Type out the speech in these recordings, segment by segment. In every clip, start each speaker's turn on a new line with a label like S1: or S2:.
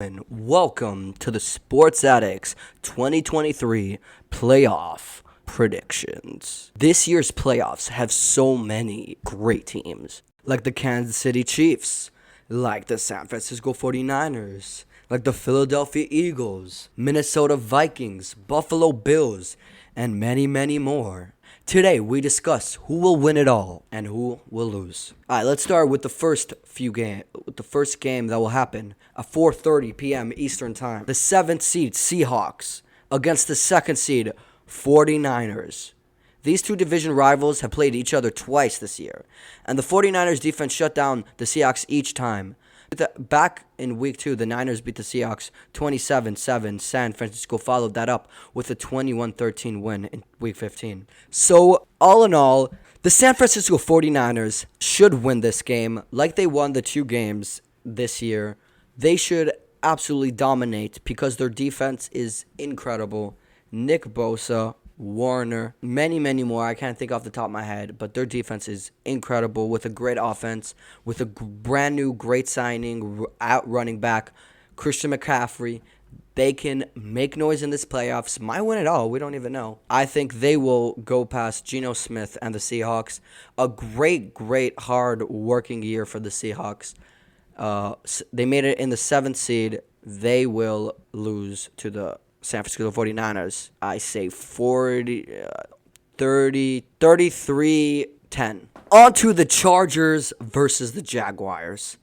S1: And welcome to the Sports Addicts 2023 playoff predictions. This year's playoffs have so many great teams, like the Kansas City Chiefs, like the San Francisco 49ers, like the Philadelphia Eagles, Minnesota Vikings, Buffalo Bills, and many, many more. Today, we discuss who will win it all and who will lose. All right, let's start with the first game that will happen at 4:30 p.m. Eastern Time. The 7th seed Seahawks against the 2nd seed 49ers. These two division rivals have played each other twice this year, and the 49ers defense shut down the Seahawks each time. Back in week 2, the Niners beat the Seahawks 27-7. San Francisco followed that up with a 21-13 win in week 15. So, all in all, the San Francisco 49ers should win this game like they won the 2 games this year. They should absolutely dominate because their defense is incredible. Nick Bosa, Warner, many, many more. I can't think off the top of my head, but their defense is incredible with a great offense, with a brand new great signing out running back, Christian McCaffrey. They can make noise in this playoffs. Might win it all. We don't even know. I think they will go past Geno Smith and the Seahawks. A great, hard working year for the Seahawks. They made it in the 7th seed. They will lose to the San Francisco 49ers. I say 33-10. On to the Chargers versus the Jaguars.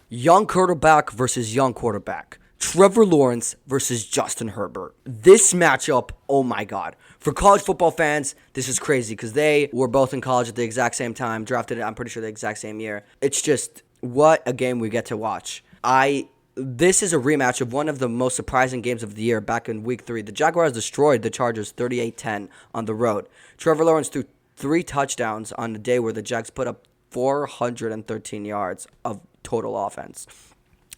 S1: Young quarterback versus young quarterback. Trevor Lawrence versus Justin Herbert. This matchup, oh my God. For college football fans, this is crazy because they were both in college at the exact same time, drafted, I'm pretty sure, the exact same year. It's just, what a game we get to watch. This is a rematch of one of the most surprising games of the year back in week 3. The Jaguars destroyed the Chargers 38-10 on the road. Trevor Lawrence threw 3 touchdowns on the day where the Jags put up 413 yards of total offense.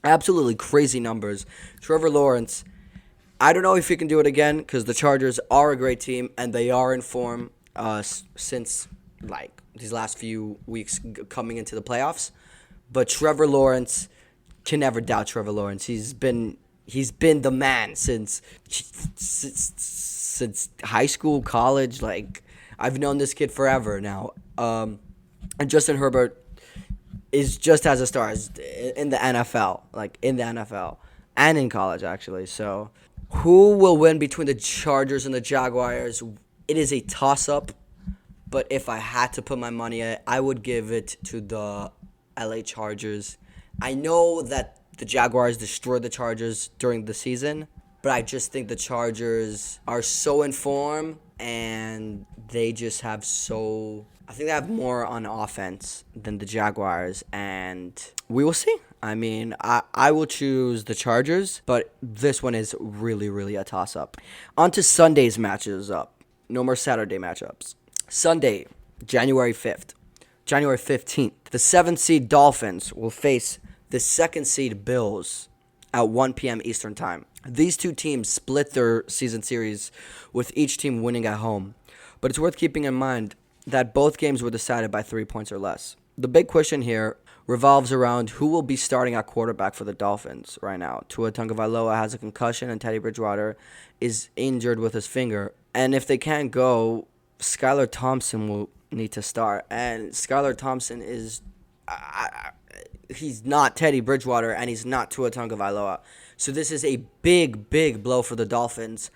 S1: Absolutely crazy numbers. Trevor Lawrence, I don't know if he can do it again because the Chargers are a great team and they are in form since these last few weeks coming into the playoffs. But Trevor Lawrence, can never doubt Trevor Lawrence. He's been the man since high school, college. I've known this kid forever now. And Justin Herbert is just as a star in the NFL, and in college actually. So, who will win between the Chargers and the Jaguars? It is a toss-up, but if I had to put my money on it, I would give it to the LA Chargers. I know that the Jaguars destroyed the Chargers during the season, but I just think the Chargers are so in form and they just have I think they have more on offense than the Jaguars, and we will see. I mean, I will choose the Chargers, but this one is really, really a toss-up. On to Sunday's matches up. No more Saturday matchups. Sunday, January 15th, the 7th seed Dolphins will face the 2nd seed Bills at 1 p.m. Eastern Time. These two teams split their season series, with each team winning at home. But it's worth keeping in mind that both games were decided by 3 points or less. The big question here revolves around who will be starting at quarterback for the Dolphins right now. Tua Tagovailoa has a concussion and Teddy Bridgewater is injured with his finger. And if they can't go, Skylar Thompson will need to start. And Skylar Thompson is... he's not Teddy Bridgewater, and he's not Tua Tagovailoa. So this is a big, big blow for the Dolphins.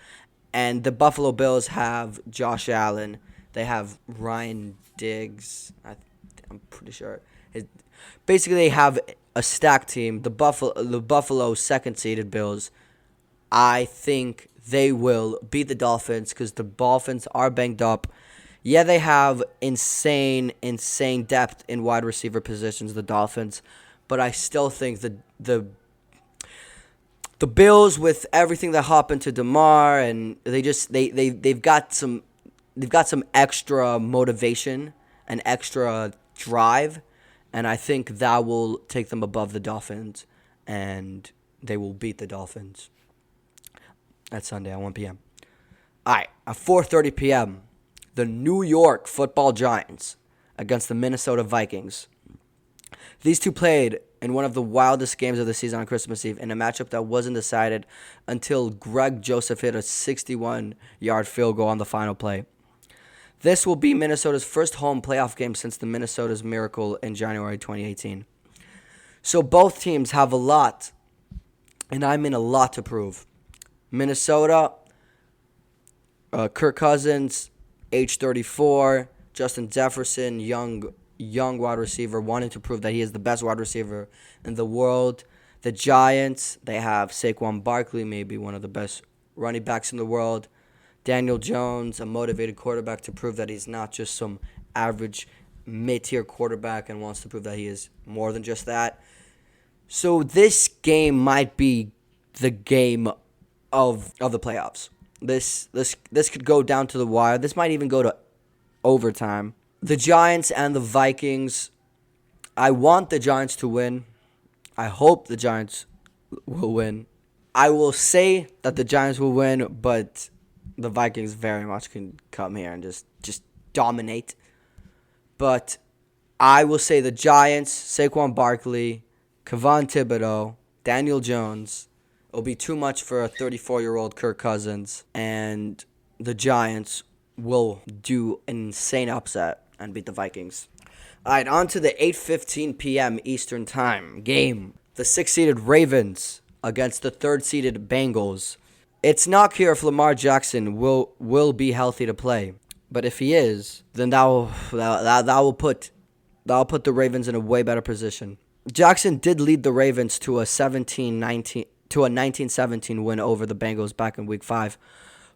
S1: And the Buffalo Bills have Josh Allen. They have Ryan Diggs. I'm pretty sure. Basically, they have a stacked team. The Buffalo second-seeded Bills, I think they will beat the Dolphins because the Dolphins are banged up. Yeah, they have insane depth in wide receiver positions, the Dolphins, but I still think the Bills, with everything that happened to DeMar, and they've got some extra motivation and extra drive, and I think that will take them above the Dolphins, and they will beat the Dolphins. That's Sunday at 1 p.m. All right, at 4:30 p.m., the New York Football Giants against the Minnesota Vikings. These two played in one of the wildest games of the season on Christmas Eve in a matchup that wasn't decided until Greg Joseph hit a 61-yard field goal on the final play. This will be Minnesota's first home playoff game since the Minnesota's miracle in January 2018. So both teams have a lot, and I mean a lot to prove. Minnesota, Kirk Cousins, age 34, Justin Jefferson, young wide receiver, wanting to prove that he is the best wide receiver in the world. The Giants, they have Saquon Barkley, maybe one of the best running backs in the world. Daniel Jones, a motivated quarterback to prove that he's not just some average mid-tier quarterback and wants to prove that he is more than just that. So this game might be the game of the playoffs. This could go down to the wire. This might even go to overtime. The Giants and the Vikings, I want the Giants to win. I hope the Giants will win. I will say that the Giants will win, but the Vikings very much can come here and just dominate. But I will say the Giants, Saquon Barkley, Kayvon Thibodeau, Daniel Jones. It'll be too much for a 34-year-old Kirk Cousins. And the Giants will do an insane upset and beat the Vikings. All right, on to the 8:15 p.m. Eastern Time game. The 6th-seeded Ravens against the 3rd-seeded Bengals. It's not clear if Lamar Jackson will be healthy to play, but if he is, then that will put the Ravens in a way better position. Jackson did lead the Ravens to a 19-17 win over the Bengals back in Week 5,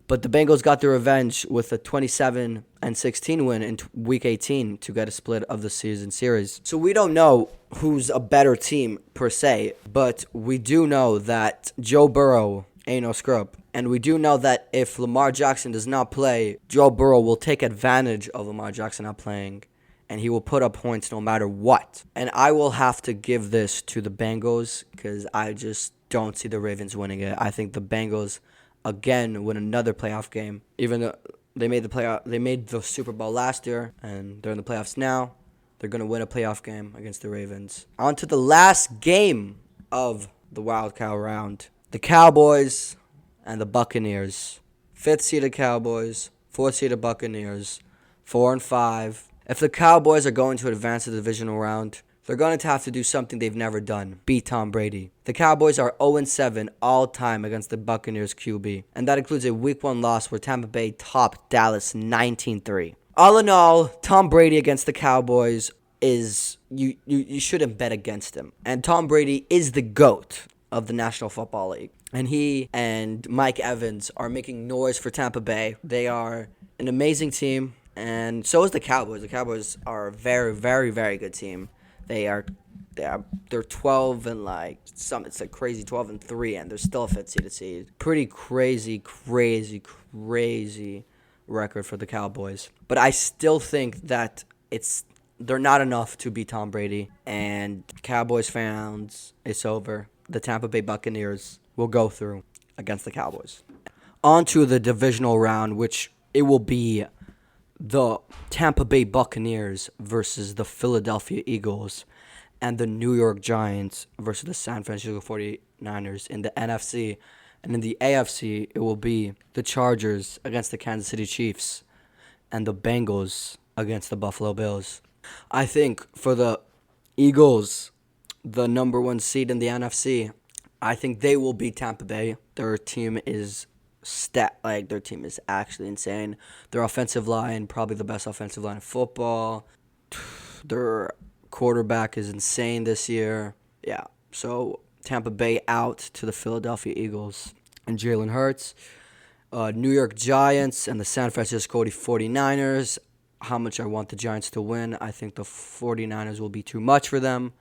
S1: but the Bengals got their revenge with a 27-16 win in Week 18 to get a split of the season series. So we don't know who's a better team per se, but we do know that Joe Burrow ain't no scrub. And we do know that if Lamar Jackson does not play, Joe Burrow will take advantage of Lamar Jackson not playing, and he will put up points no matter what. And I will have to give this to the Bengals because I just don't see the Ravens winning it. I think the Bengals, again, win another playoff game. Even though they made the Super Bowl last year, and they're in the playoffs now, they're going to win a playoff game against the Ravens. On to the last game of the Wild Cow round. The Cowboys and the Buccaneers. 5th-seeded Cowboys, 4th-seeded Buccaneers, 4-5. If the Cowboys are going to advance to the divisional round, they're going to have to do something they've never done, beat Tom Brady. The Cowboys are 0-7 all-time against the Buccaneers QB, and that includes a Week 1 loss where Tampa Bay topped Dallas 19-3. All in all, Tom Brady against the Cowboys is, you shouldn't bet against him. And Tom Brady is the GOAT of the National Football League. And he and Mike Evans are making noise for Tampa Bay. They are an amazing team, and so is the Cowboys. The Cowboys are a very, very, very good team. They're 12 and it's like crazy 12-3, and they're still a 5th seed. Pretty crazy record for the Cowboys. But I still think that they're not enough to beat Tom Brady. And Cowboys fans, it's over. The Tampa Bay Buccaneers will go through against the Cowboys. On to the divisional round, which it will be the Tampa Bay Buccaneers versus the Philadelphia Eagles and the New York Giants versus the San Francisco 49ers in the NFC. And in the AFC, it will be the Chargers against the Kansas City Chiefs and the Bengals against the Buffalo Bills. I think for the Eagles, the number 1 seed in the NFC, I think they will beat Tampa Bay. Their team is their team is actually insane. Their offensive line, probably the best offensive line in football. Their quarterback is insane this year. Yeah, so Tampa Bay out to the Philadelphia Eagles and Jalen Hurts. New York Giants and the San Francisco 49ers. How much I want the Giants to win. I think the 49ers will be too much for them.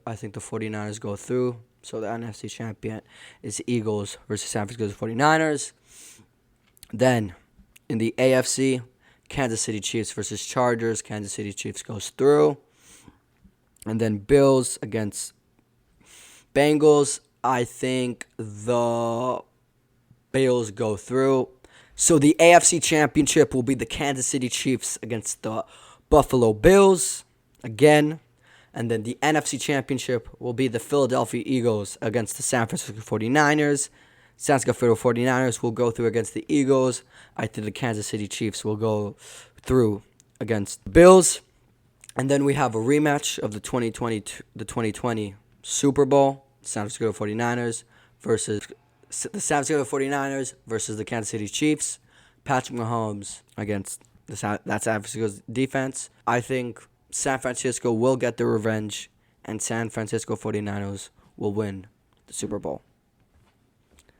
S1: I think the 49ers go through. So the NFC champion is Eagles versus San Francisco 49ers. Then in the AFC, Kansas City Chiefs versus Chargers. Kansas City Chiefs goes through. And then Bills against Bengals. I think the Bills go through. So the AFC championship will be the Kansas City Chiefs against the Buffalo Bills again. And then the NFC Championship will be the Philadelphia Eagles against the San Francisco 49ers. San Francisco 49ers will go through against the Eagles. I think the Kansas City Chiefs will go through against the Bills. And then we have a rematch of the 2020 Super Bowl. San Francisco 49ers versus the San Francisco 49ers versus the Kansas City Chiefs. Patrick Mahomes against that San Francisco's defense. I think San Francisco will get their revenge, and San Francisco 49ers will win the Super Bowl.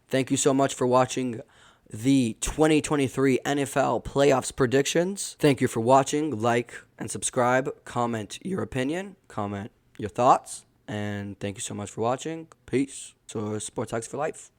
S1: Thank you so much for watching the 2023 NFL Playoffs predictions. Thank you for watching. Like and subscribe. Comment your opinion. Comment your thoughts. And thank you so much for watching. Peace. So, Sports Talks for Life.